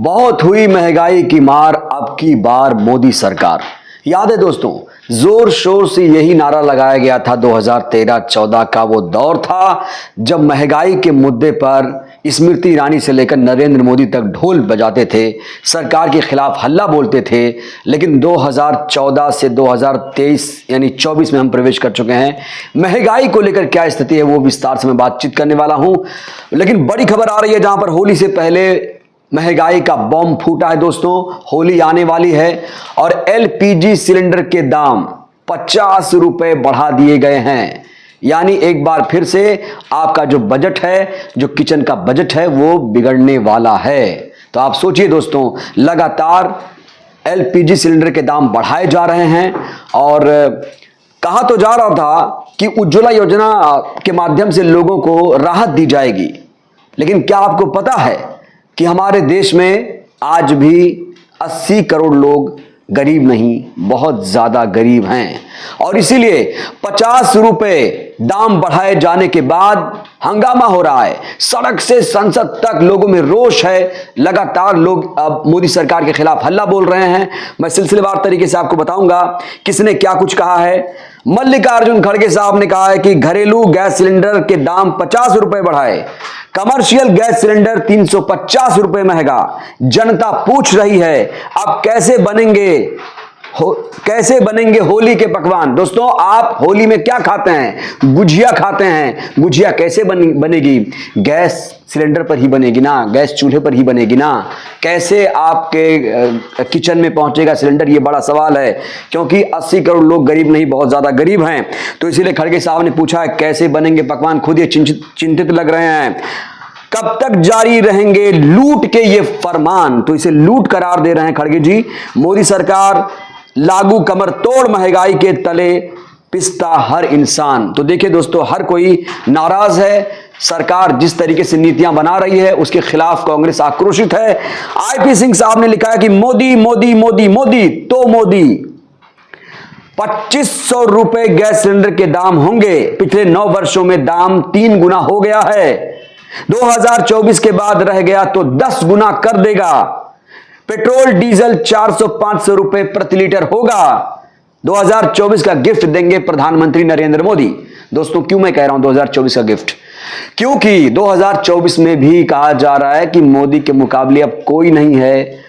बहुत हुई महंगाई की मार, अब की बार मोदी सरकार। याद है दोस्तों, जोर शोर से यही नारा लगाया गया था। 2013-14 का वो दौर था जब महंगाई के मुद्दे पर स्मृति ईरानी से लेकर नरेंद्र मोदी तक ढोल बजाते थे, सरकार के खिलाफ हल्ला बोलते थे। लेकिन 2014 से 2023 यानी 24 में हम प्रवेश कर चुके हैं। महंगाई को लेकर क्या स्थिति है वो विस्तार से मैं बातचीत करने वाला हूं। लेकिन बड़ी खबर आ रही है जहां पर होली से पहले महंगाई का बम फूटा है दोस्तों। होली आने वाली है और एलपीजी सिलेंडर के दाम 50 रुपए बढ़ा दिए गए हैं। यानी एक बार फिर से आपका जो बजट है, जो किचन का बजट है, वो बिगड़ने वाला है। तो आप सोचिए दोस्तों, लगातार एलपीजी सिलेंडर के दाम बढ़ाए जा रहे हैं और कहा तो जा रहा था कि उज्ज्वला योजना के माध्यम से लोगों को राहत दी जाएगी। लेकिन क्या आपको पता है कि हमारे देश में आज भी 80 करोड़ लोग गरीब नहीं, बहुत ज्यादा गरीब हैं। और इसीलिए 50 रुपए दाम बढ़ाए जाने के बाद हंगामा हो रहा है। सड़क से संसद तक लोगों में रोष है। लगातार लोग अब मोदी सरकार के खिलाफ हल्ला बोल रहे हैं। मैं सिलसिलेवार तरीके से आपको बताऊंगा किसने क्या कुछ कहा है। मल्लिकार्जुन खड़गे साहब ने कहा है कि घरेलू गैस सिलेंडर के दाम 50 रुपए बढ़ाए, कमर्शियल गैस सिलेंडर 350 रुपए महंगा। जनता पूछ रही है अब कैसे बनेंगे होली के पकवान। दोस्तों, आप होली में क्या खाते हैं? गुजिया खाते हैं। गुजिया कैसे बनेगी? गैस सिलेंडर पर ही बनेगी ना, गैस चूल्हे पर ही बनेगी ना। कैसे आपके किचन में पहुंचेगा सिलेंडर, ये बड़ा सवाल है। क्योंकि 80 करोड़ लोग गरीब नहीं, बहुत ज्यादा गरीब हैं। तो इसीलिए खड़गे साहब ने पूछा है कैसे बनेंगे पकवान। खुद ये चिंतित लग रहे हैं। कब तक जारी रहेंगे लूट के ये फरमान? तो इसे लूट करार दे रहे हैं खड़गे जी। मोदी सरकार लागू कमर तोड़ महंगाई के तले पिसता हर इंसान। तो देखिए दोस्तों, हर कोई नाराज है। सरकार जिस तरीके से नीतियां बना रही है उसके खिलाफ कांग्रेस आक्रोशित है। आईपी सिंह साहब ने लिखा है कि मोदी मोदी मोदी मोदी तो मोदी। 2500 रुपए गैस सिलेंडर के दाम होंगे। पिछले 9 वर्षों में दाम 3 गुना हो गया है। 2024 के बाद रह गया तो 10 गुना कर देगा। पेट्रोल डीजल 400-500 रुपए प्रति लीटर होगा। 2024 का गिफ्ट देंगे प्रधानमंत्री नरेंद्र मोदी। दोस्तों, क्यों मैं कह रहा हूं 2024 का गिफ्ट? क्योंकि 2024 में भी कहा जा रहा है कि मोदी के मुकाबले अब कोई नहीं है।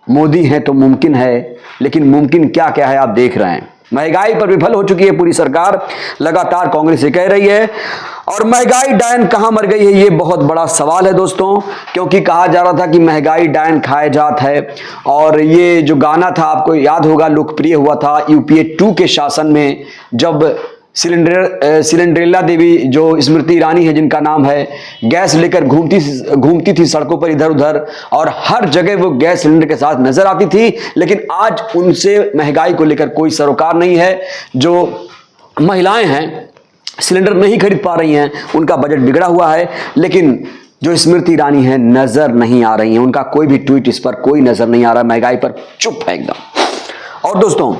मोदी है तो मुमकिन है, लेकिन मुमकिन क्या क्या है आप देख रहे हैं। महंगाई पर विफल हो चुकी है पूरी सरकार, लगातार कांग्रेस ये कह रही है। और महंगाई डायन कहां मर गई है, ये बहुत बड़ा सवाल है दोस्तों। क्योंकि कहा जा रहा था कि महंगाई डायन खाए जात है। और ये जो गाना था आपको याद होगा, लोकप्रिय हुआ था यूपीए 2 के शासन में, जब सिलेंड्रेला देवी जो स्मृति ईरानी है जिनका नाम है, गैस लेकर घूमती थी सड़कों पर इधर उधर और हर जगह वो गैस सिलेंडर के साथ नजर आती थी। लेकिन आज उनसे महंगाई को लेकर कोई सरोकार नहीं है। जो महिलाएं हैं सिलेंडर नहीं खरीद पा रही हैं, उनका बजट बिगड़ा हुआ है। लेकिन जो स्मृति ईरानी है नजर नहीं आ रही हैं, उनका कोई भी ट्वीट इस पर कोई नजर नहीं आ रहा। महंगाई पर चुप है एकदम। और दोस्तों,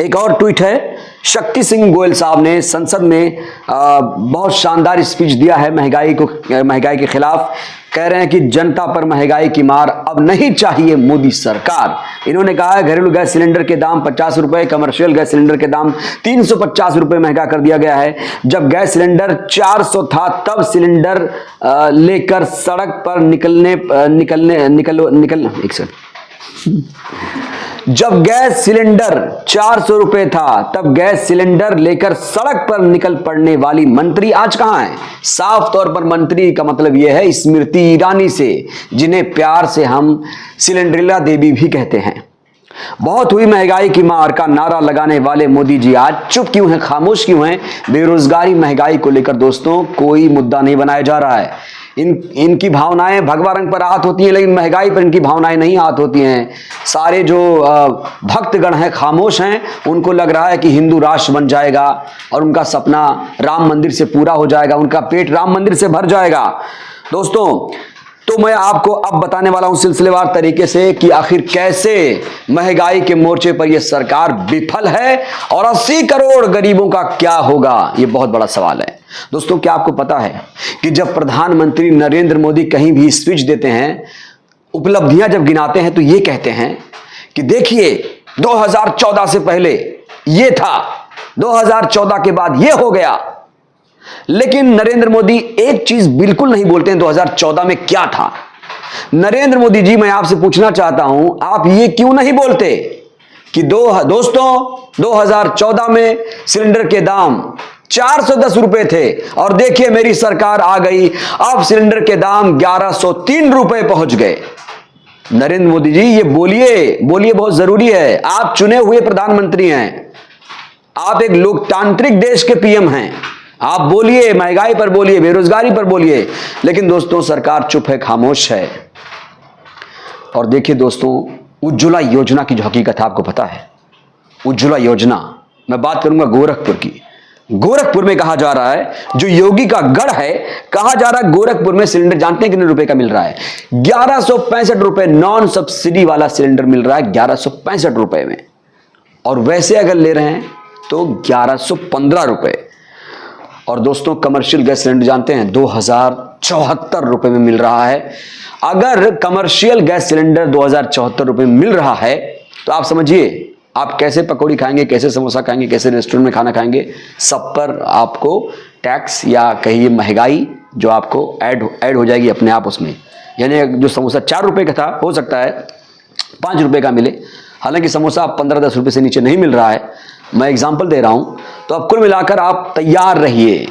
एक और ट्वीट है, शक्ति सिंह गोयल साहब ने संसद में बहुत शानदार स्पीच दिया है महंगाई के खिलाफ। कह रहे हैं कि जनता पर महंगाई की मार अब नहीं चाहिए मोदी सरकार। इन्होंने कहा है घरेलू गैस सिलेंडर के दाम 50 रुपए, कमर्शियल गैस सिलेंडर के दाम 350 रुपए महंगा कर दिया गया है। जब गैस सिलेंडर 400 था तब सिलेंडर लेकर सड़क पर जब गैस सिलेंडर 400 रुपए था तब गैस सिलेंडर लेकर सड़क पर निकल पड़ने वाली मंत्री आज कहां है? साफ तौर पर मंत्री का मतलब यह है स्मृति ईरानी से, जिन्हें प्यार से हम सिलेंड्रेला देवी भी कहते हैं। बहुत हुई महंगाई की मार का नारा लगाने वाले मोदी जी आज चुप क्यों हैं, खामोश क्यों हैं? बेरोजगारी महंगाई को लेकर दोस्तों कोई मुद्दा नहीं बनाया जा रहा है। इनकी भावनाएं भगवा रंग पर आहत होती हैं, लेकिन महंगाई पर इनकी भावनाएं नहीं आहत होती हैं। सारे जो भक्तगण हैं खामोश हैं। उनको लग रहा है कि हिंदू राष्ट्र बन जाएगा और उनका सपना राम मंदिर से पूरा हो जाएगा, उनका पेट राम मंदिर से भर जाएगा। दोस्तों, तो मैं आपको अब बताने वाला हूं सिलसिलेवार तरीके से कि आखिर कैसे महंगाई के मोर्चे पर यह सरकार विफल है और 80 करोड़ गरीबों का क्या होगा, यह बहुत बड़ा सवाल है। दोस्तों, क्या आपको पता है कि जब प्रधानमंत्री नरेंद्र मोदी कहीं भी स्पीच देते हैं उपलब्धियां जब गिनाते हैं तो ये कहते हैं कि देखिए 2014 से पहले ये था, 2014 के बाद ये हो गया। लेकिन नरेंद्र मोदी एक चीज बिल्कुल नहीं बोलते हैं 2014 में क्या था। नरेंद्र मोदी जी, मैं आपसे पूछना चाहता हूं, आप ये क्यों नहीं बोलते कि दोस्तों 2014 में सिलेंडर के दाम 410 रुपए थे और देखिए मेरी सरकार आ गई, अब सिलेंडर के दाम 1103 रुपए पहुंच गए। नरेंद्र मोदी जी ये बोलिए, बहुत जरूरी है। आप चुने हुए प्रधानमंत्री हैं, आप एक लोकतांत्रिक देश के पीएम हैं, आप बोलिए, महंगाई पर बोलिए, बेरोजगारी पर बोलिए। लेकिन दोस्तों सरकार चुप है, खामोश है। और देखिए दोस्तों, उज्ज्वला योजना की जो हकीकत है आपको पता है। उज्ज्वला योजना, मैं बात करूंगा गोरखपुर की। गोरखपुर में कहा जा रहा है, जो योगी का गढ़ है, कहा जा रहा है गोरखपुर में सिलेंडर जानते हैं कितने रुपए का मिल रहा है? 1165 रुपए नॉन सब्सिडी वाला सिलेंडर मिल रहा है 1165 रुपए में। और वैसे अगर ले रहे हैं तो 1115 रुपए। और दोस्तों कमर्शियल गैस सिलेंडर जानते हैं 2074 रुपए में मिल रहा है। अगर कमर्शियल गैस सिलेंडर 2074 रुपए में मिल रहा है तो आप समझिए आप कैसे पकौड़ी खाएंगे, कैसे समोसा खाएंगे, कैसे रेस्टोरेंट में खाना खाएंगे। सब पर आपको टैक्स या कहिए महंगाई जो आपको ऐड हो जाएगी अपने आप उसमें। यानी जो समोसा 4 रुपए का था हो सकता है 5 रुपए का मिले। हालांकि समोसा 15-10 रुपए से नीचे नहीं मिल रहा है, मैं एग्जांपल दे रहा हूं। तो अब कुल मिलाकर आप तैयार रहिए,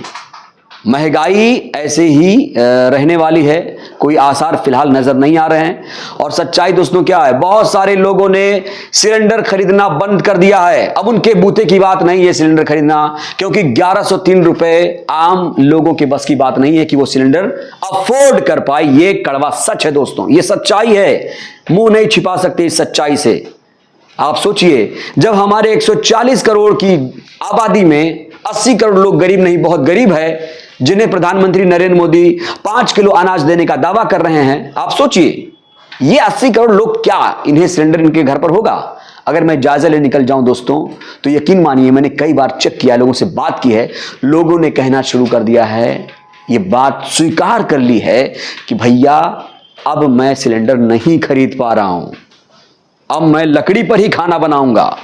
महंगाई ऐसे ही रहने वाली है, कोई आसार फिलहाल नजर नहीं आ रहे हैं। और सच्चाई दोस्तों क्या है, बहुत सारे लोगों ने सिलेंडर खरीदना बंद कर दिया है। अब उनके बूते की बात नहीं है सिलेंडर खरीदना, क्योंकि 1103 रुपए आम लोगों के बस की बात नहीं है कि वो सिलेंडर अफोर्ड कर पाए। ये कड़वा सच है दोस्तों, ये सच्चाई है, मुंह नहीं छिपा सकते इस सच्चाई से। आप सोचिए, जब हमारे 140 करोड़ की आबादी में 80 करोड़ लोग गरीब नहीं, बहुत गरीब है, जिन्हें प्रधानमंत्री नरेंद्र मोदी 5 किलो अनाज देने का दावा कर रहे हैं। आप सोचिए ये 80 करोड़ लोग, क्या इन्हें सिलेंडर इनके घर पर होगा? अगर मैं जायजा ले निकल जाऊं दोस्तों तो यकीन मानिए, मैंने कई बार चेक किया, लोगों से बात की है, लोगों ने कहना शुरू कर दिया है, ये बात स्वीकार कर ली है कि भैया अब मैं सिलेंडर नहीं खरीद पा रहा हूं, अब मैं लकड़ी पर ही खाना बनाऊंगा,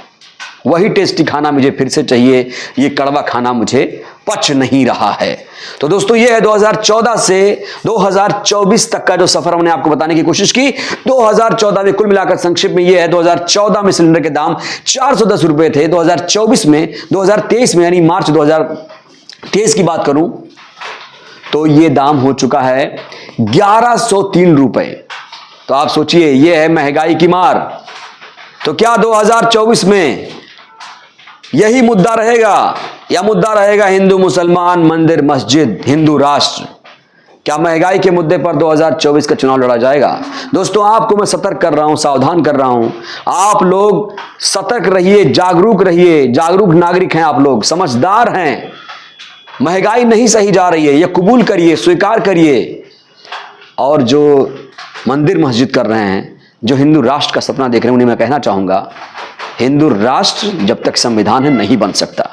वही टेस्टी खाना मुझे फिर से चाहिए, ये कड़वा खाना मुझे पच नहीं रहा है। तो दोस्तों ये है 2014 से 2024 तक का जो सफर हमने आपको बताने की कोशिश की। 2014 में कुल मिलाकर संक्षिप्त में ये है, 2014 में सिलेंडर के दाम 410 रुपए थे। 2023 में यानी मार्च 2023 की बात करूं तो ये दाम हो चुका है 1103 रुपए। तो आप सोचिए ये है महंगाई की मार। तो क्या 2024 में यही मुद्दा रहेगा, या मुद्दा रहेगा हिंदू मुसलमान, मंदिर मस्जिद, हिंदू राष्ट्र? क्या महंगाई के मुद्दे पर 2024 का चुनाव लड़ा जाएगा? दोस्तों आपको मैं सतर्क कर रहा हूं, सावधान कर रहा हूं। आप लोग सतर्क रहिए, जागरूक रहिए, जागरूक नागरिक हैं आप लोग, समझदार हैं। महंगाई नहीं सही जा रही है, यह कबूल करिए, स्वीकार करिए। और जो मंदिर मस्जिद कर रहे हैं, जो हिंदू राष्ट्र का सपना देख रहे हैं, उन्हें मैं कहना चाहूंगा, हिंदू राष्ट्र जब तक संविधान है नहीं बन सकता,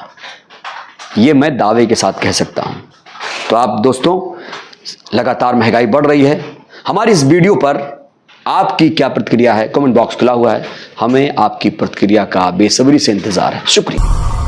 ये मैं दावे के साथ कह सकता हूं। तो आप दोस्तों, लगातार महंगाई बढ़ रही है। हमारी इस वीडियो पर आपकी क्या प्रतिक्रिया है? कमेंट बॉक्स खुला हुआ है, हमें आपकी प्रतिक्रिया का बेसब्री से इंतजार है। शुक्रिया।